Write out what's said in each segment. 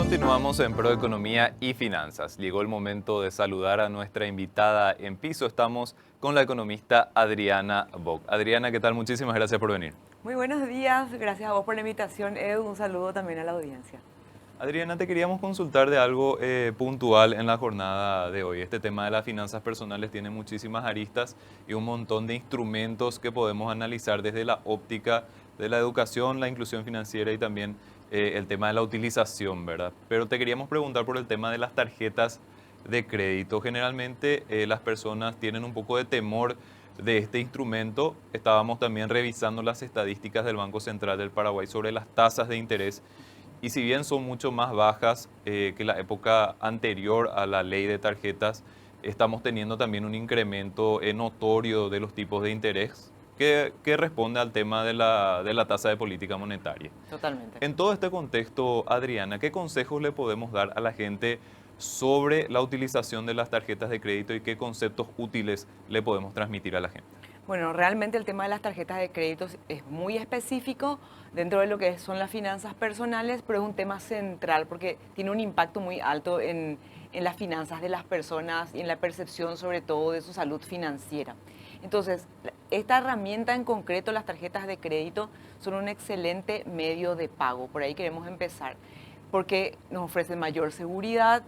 Continuamos en Proeconomía y Finanzas. Llegó el momento de saludar a nuestra invitada en piso. Estamos con la economista Adriana Bock. Adriana, ¿qué tal? Muchísimas gracias por venir. Muy buenos días, gracias a vos por la invitación, Edu. Un saludo también a la audiencia. Adriana, te queríamos consultar de algo puntual en la jornada de hoy. Este tema de las finanzas personales tiene muchísimas aristas y un montón de instrumentos que podemos analizar desde la óptica de la educación, la inclusión financiera y también el tema de la utilización, ¿verdad? Pero te queríamos preguntar por el tema de las tarjetas de crédito. Generalmente las personas tienen un poco de temor de este instrumento. Estábamos también revisando las estadísticas del Banco Central del Paraguay sobre las tasas de interés y si bien son mucho más bajas que la época anterior a la ley de tarjetas, estamos teniendo también un incremento notorio de los tipos de interés que responde al tema de la tasa de política monetaria. Totalmente. En todo este contexto, Adriana, ¿qué consejos le podemos dar a la gente sobre la utilización de las tarjetas de crédito y qué conceptos útiles le podemos transmitir a la gente? Bueno, realmente el tema de las tarjetas de crédito es muy específico dentro de lo que son las finanzas personales, pero es un tema central porque tiene un impacto muy alto en las finanzas de las personas y en la percepción sobre todo de su salud financiera. Entonces, esta herramienta en concreto, las tarjetas de crédito, son un excelente medio de pago. Por ahí queremos empezar, porque nos ofrecen mayor seguridad,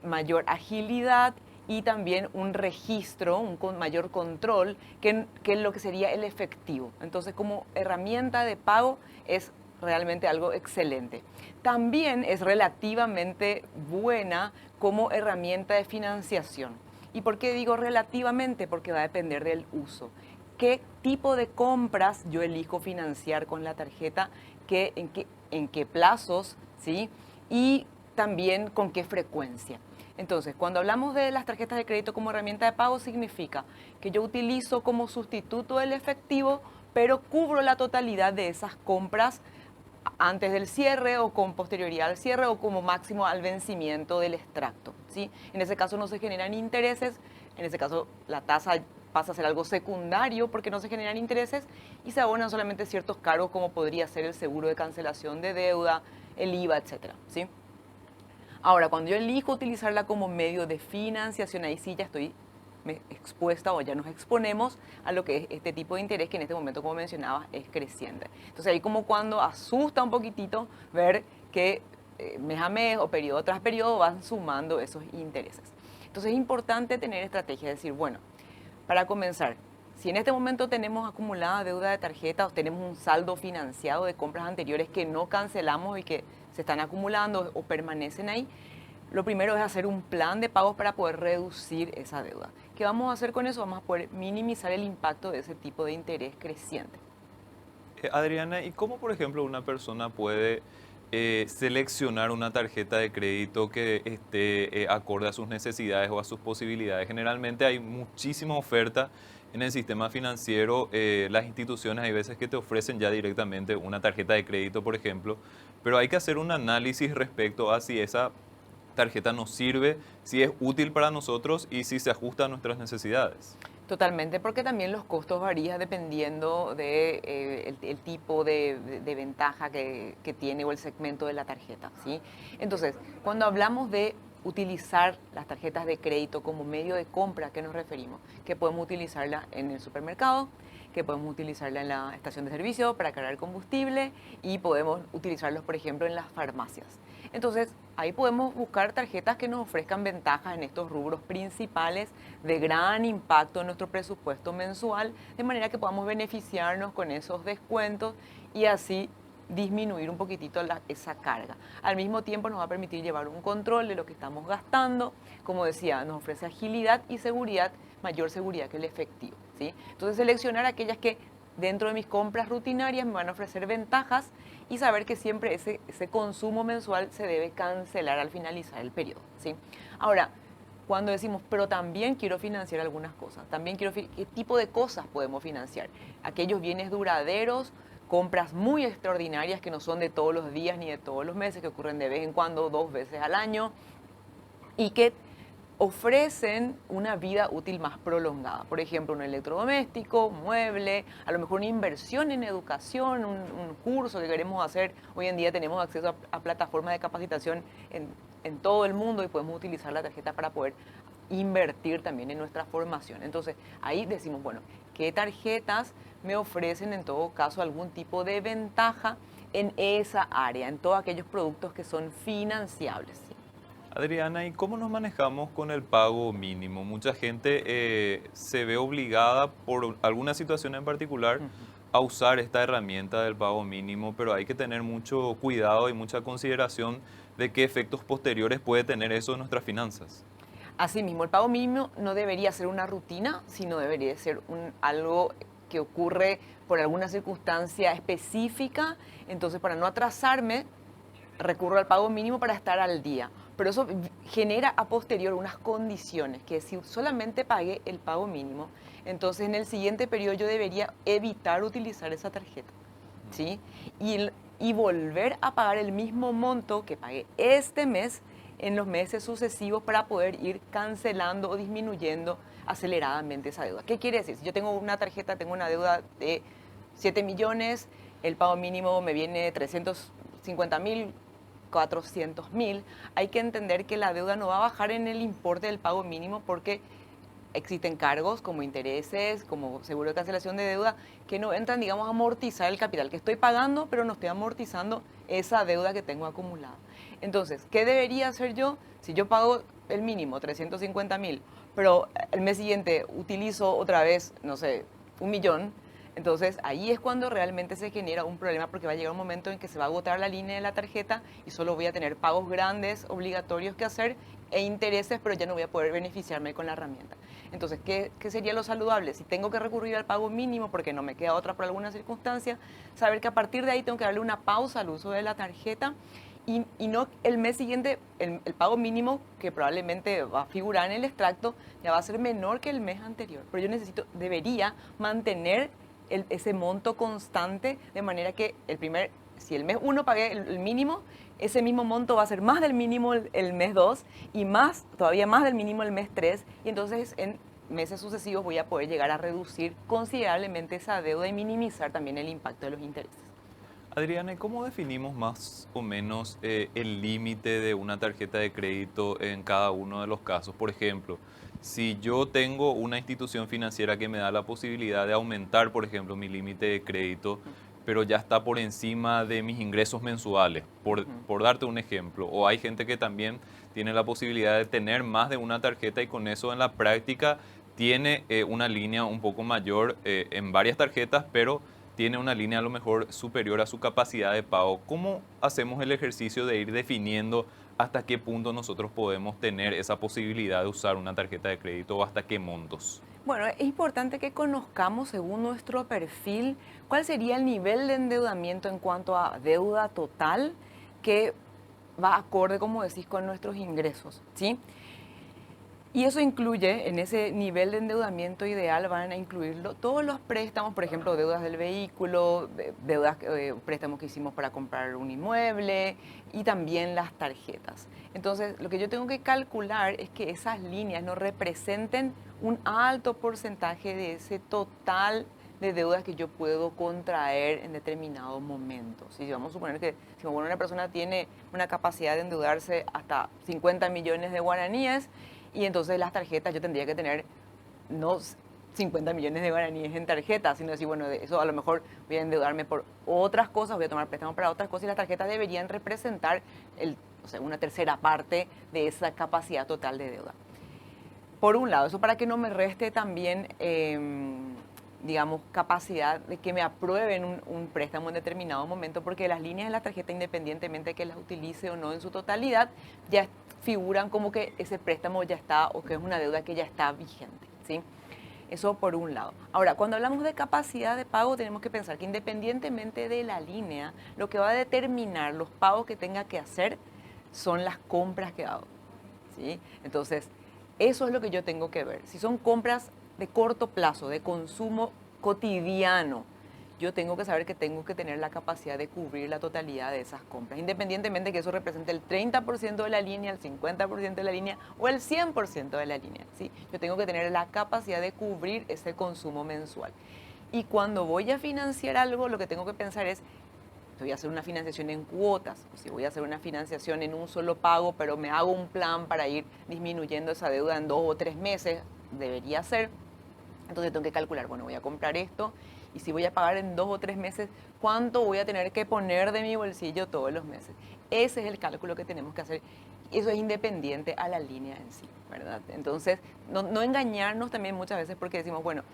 mayor agilidad y también un registro, mayor control que lo que sería el efectivo. Entonces, como herramienta de pago es realmente algo excelente. También es relativamente buena como herramienta de financiación. ¿Y por qué digo relativamente? Porque va a depender del uso. ¿Qué tipo de compras yo elijo financiar con la tarjeta? En qué plazos? ¿Sí? Y también con qué frecuencia. Entonces, cuando hablamos de las tarjetas de crédito como herramienta de pago, significa que yo utilizo como sustituto el efectivo, pero cubro la totalidad de esas compras antes del cierre o con posterioridad al cierre o como máximo al vencimiento del extracto, ¿sí? En ese caso no se generan intereses, en ese caso la tasa pasa a ser algo secundario porque no se generan intereses y se abonan solamente ciertos cargos como podría ser el seguro de cancelación de deuda, el IVA, etcétera, ¿sí? Ahora, cuando yo elijo utilizarla como medio de financiación, ahí sí ya estoy expuesta o ya nos exponemos a lo que es este tipo de interés que en este momento, como mencionabas, es creciente. Entonces ahí como cuando asusta un poquitito ver que mes a mes o periodo tras periodo van sumando esos intereses. Entonces es importante tener estrategia, decir, bueno, para comenzar, si en este momento tenemos acumulada deuda de tarjeta o tenemos un saldo financiado de compras anteriores que no cancelamos y que se están acumulando o permanecen ahí, lo primero es hacer un plan de pagos para poder reducir esa deuda. ¿Qué vamos a hacer con eso? Vamos a poder minimizar el impacto de ese tipo de interés creciente. Adriana, ¿y cómo, por ejemplo, una persona puede seleccionar una tarjeta de crédito que esté acorde a sus necesidades o a sus posibilidades? Generalmente hay muchísima oferta en el sistema financiero. Las instituciones hay veces que te ofrecen ya directamente una tarjeta de crédito, por ejemplo, pero hay que hacer un análisis respecto a si esa tarjeta nos sirve, si es útil para nosotros y si se ajusta a nuestras necesidades. Totalmente, porque también los costos varían dependiendo de, el tipo de ventaja que tiene o el segmento de la tarjeta, ¿sí? Entonces, cuando hablamos de utilizar las tarjetas de crédito como medio de compra, ¿a qué nos referimos? Que podemos utilizarla en el supermercado, que podemos utilizarla en la estación de servicio para cargar combustible y podemos utilizarlos, por ejemplo, en las farmacias. Entonces, ahí podemos buscar tarjetas que nos ofrezcan ventajas en estos rubros principales de gran impacto en nuestro presupuesto mensual, de manera que podamos beneficiarnos con esos descuentos y así disminuir un poquitito esa carga. Al mismo tiempo nos va a permitir llevar un control de lo que estamos gastando. Como decía, nos ofrece agilidad y seguridad, mayor seguridad que el efectivo, ¿sí? Entonces seleccionar aquellas que dentro de mis compras rutinarias me van a ofrecer ventajas y saber que siempre ese consumo mensual se debe cancelar al finalizar el periodo, ¿sí? Ahora, cuando decimos, pero también quiero financiar algunas cosas, también quiero, ¿qué tipo de cosas podemos financiar? Aquellos bienes duraderos, compras muy extraordinarias que no son de todos los días ni de todos los meses, que ocurren de vez en cuando, 2 veces al año, y que ofrecen una vida útil más prolongada. Por ejemplo, un electrodoméstico, un mueble, a lo mejor una inversión en educación, un curso que queremos hacer. Hoy en día tenemos acceso a plataformas de capacitación en todo el mundo y podemos utilizar la tarjeta para poder invertir también en nuestra formación. Entonces, ahí decimos, bueno, ¿qué tarjetas me ofrecen en todo caso algún tipo de ventaja en esa área, en todos aquellos productos que son financiables? Adriana, ¿y cómo nos manejamos con el pago mínimo? Mucha gente se ve obligada por alguna situación en particular Ujú. a usar esta herramienta del pago mínimo, pero hay que tener mucho cuidado y mucha consideración de qué efectos posteriores puede tener eso en nuestras finanzas. Asimismo, el pago mínimo no debería ser una rutina, sino debería ser algo que ocurre por alguna circunstancia específica. Entonces, para no atrasarme, recurro al pago mínimo para estar al día. Pero eso genera a posterior unas condiciones, que si solamente pagué el pago mínimo, entonces en el siguiente periodo yo debería evitar utilizar esa tarjeta, ¿sí? Y volver a pagar el mismo monto que pagué este mes en los meses sucesivos para poder ir cancelando o disminuyendo aceleradamente esa deuda. ¿Qué quiere decir? Si yo tengo una tarjeta, tengo una deuda de 7 millones, el pago mínimo me viene 350.000, 400.000, hay que entender que la deuda no va a bajar en el importe del pago mínimo porque existen cargos como intereses, como seguro de cancelación de deuda, que no entran, digamos, a amortizar el capital que estoy pagando, pero no estoy amortizando esa deuda que tengo acumulada. Entonces, ¿qué debería hacer yo? Si yo pago el mínimo, 350.000, pero el mes siguiente utilizo otra vez, no sé, 1 millón, entonces ahí es cuando realmente se genera un problema porque va a llegar un momento en que se va a agotar la línea de la tarjeta y solo voy a tener pagos grandes, obligatorios que hacer e intereses, pero ya no voy a poder beneficiarme con la herramienta. Entonces, ¿qué sería lo saludable? Si tengo que recurrir al pago mínimo porque no me queda otra por alguna circunstancia, saber que a partir de ahí tengo que darle una pausa al uso de la tarjeta y no el mes siguiente, el pago mínimo que probablemente va a figurar en el extracto ya va a ser menor que el mes anterior. Pero yo debería mantener ese monto constante de manera que si el mes 1 pagué el mínimo, ese mismo monto va a ser más del mínimo el mes 2 y todavía más del mínimo el mes 3 y entonces en meses sucesivos voy a poder llegar a reducir considerablemente esa deuda y minimizar también el impacto de los intereses. Adriana, ¿y cómo definimos más o menos el límite de una tarjeta de crédito en cada uno de los casos? Por ejemplo, si yo tengo una institución financiera que me da la posibilidad de aumentar, por ejemplo, mi límite de crédito, pero ya está por encima de mis ingresos mensuales, Ujú. por darte un ejemplo. O hay gente que también tiene la posibilidad de tener más de una tarjeta y con eso en la práctica tiene una línea un poco mayor en varias tarjetas, pero tiene una línea a lo mejor superior a su capacidad de pago. ¿Cómo hacemos el ejercicio de ir definiendo hasta qué punto nosotros podemos tener esa posibilidad de usar una tarjeta de crédito o hasta qué montos? Bueno, es importante que conozcamos según nuestro perfil cuál sería el nivel de endeudamiento en cuanto a deuda total que va acorde, como decís, con nuestros ingresos, ¿sí? Y eso incluye, en ese nivel de endeudamiento ideal, van a incluirlo todos los préstamos, por ejemplo, deudas del vehículo, deudas, préstamos que hicimos para comprar un inmueble y también las tarjetas. Entonces, lo que yo tengo que calcular es que esas líneas no representen un alto porcentaje de ese total de deudas que yo puedo contraer en determinado momento. Si vamos a suponer que si una persona tiene una capacidad de endeudarse hasta 50 millones de guaraníes, y entonces las tarjetas yo tendría que tener no 50 millones de guaraníes en tarjetas, sino decir, bueno, de eso a lo mejor voy a endeudarme por otras cosas, voy a tomar préstamos para otras cosas y las tarjetas deberían representar una tercera parte de esa capacidad total de deuda. Por un lado, eso para que no me reste también, digamos, capacidad de que me aprueben un préstamo en determinado momento, porque las líneas de la tarjeta, independientemente de que las utilice o no en su totalidad, ya figuran como que ese préstamo ya está o que es una deuda que ya está vigente, ¿sí? Eso por un lado. Ahora, cuando hablamos de capacidad de pago, tenemos que pensar que independientemente de la línea, lo que va a determinar los pagos que tenga que hacer son las compras que hago, ¿sí? Entonces, eso es lo que yo tengo que ver. Si son compras de corto plazo, de consumo cotidiano, yo tengo que saber que tengo que tener la capacidad de cubrir la totalidad de esas compras, independientemente que eso represente el 30% de la línea, el 50% de la línea o el 100% de la línea, ¿sí? Yo tengo que tener la capacidad de cubrir ese consumo mensual. Y cuando voy a financiar algo, lo que tengo que pensar es, voy a hacer una financiación en cuotas, o si voy a hacer una financiación en un solo pago, pero me hago un plan para ir disminuyendo esa deuda en 2 o 3 meses, debería ser. Entonces tengo que calcular, bueno, voy a comprar esto y si voy a pagar en 2 o 3 meses, ¿cuánto voy a tener que poner de mi bolsillo todos los meses? Ese es el cálculo que tenemos que hacer. Eso es independiente a la línea en sí, ¿verdad? Entonces, no engañarnos también muchas veces porque decimos, bueno,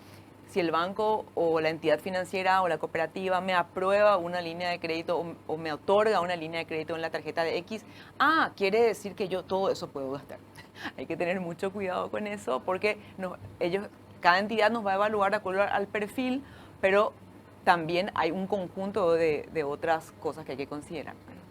si el banco o la entidad financiera o la cooperativa me aprueba una línea de crédito o me otorga una línea de crédito en la tarjeta de X, quiere decir que yo todo eso puedo gastar. Hay que tener mucho cuidado con eso porque cada entidad nos va a evaluar de acuerdo al perfil, pero también hay un conjunto de otras cosas que hay que considerar.